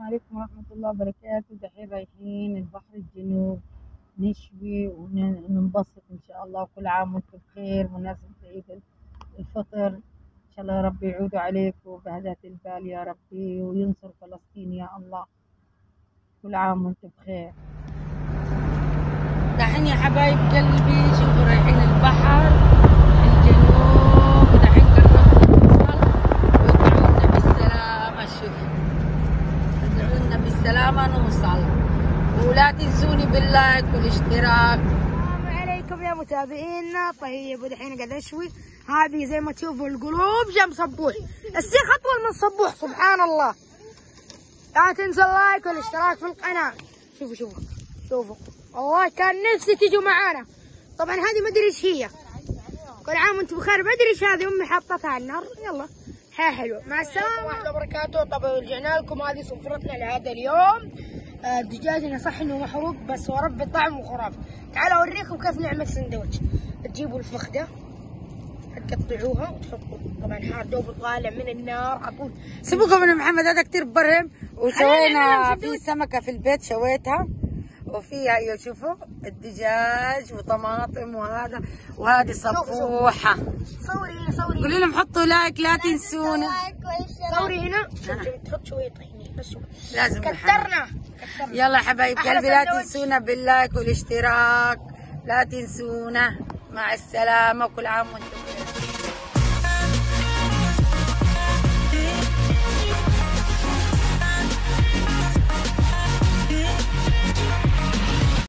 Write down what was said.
عليكم ورحمة الله وبركاته. دحين رايحين البحر الجنوب نشوي وننبسط إن شاء الله. كل عام وأنتم بخير، مناسبة عيد الفطر إن شاء الله. يا رب يعودوا عليكم بهداة البال يا ربي، وينصر فلسطين يا الله. كل عام وأنتم بخير. دحين يا حبايب قلبي شوفوا رايحين البحر الجنوب. دحين قربنا نوصل وادعونا بالسلامة. شوفوا ادعونا بالسلامة نوصل، ولا تنسوني باللايك والاشتراك. السلام عليكم يا متابعينا. طيب ودحين قاعد اشوي. هذه زي ما تشوفوا القلوب جنب صبوح، السيخ اطول من صبوح سبحان الله. لا تنسوا اللايك والاشتراك في القناة. شوفوا شوفوا شوفوا، والله كان نفسي تجوا معانا. طبعا هذه ما ادري ايش هي. كل عام وانتم بخير. ما ادري ايش هذه، امي حطتها على النار. يلا حياة حلوة. مع السلامة ورحمة الله وبركاته. طبعا رجعنا لكم. هذه سفرتنا لهذا اليوم. الدجاج صح انه محروق بس ورب طعمه خرافي. تعالوا اوريكم كيف نعمل سندوتش. تجيبوا الفخدة تقطعوها وتحطوا، طبعا حار دوب طالع من النار على طول. سيبوكم من محمد، هذا كتير برهم. وسوينا في سمكة في البيت شويتها وفيها ايوه شوفوا الدجاج وطماطم وهذه صفوحة. صوري هنا صوري. قولي لهم حطوا لايك، لا تنسونا. صوري هنا. تحط شوية طحينة بس لازم كترنا. يلا يا حبايب قلبي لا تنسونا باللايك والاشتراك، لا تنسونا. مع السلامة، كل عام وانتم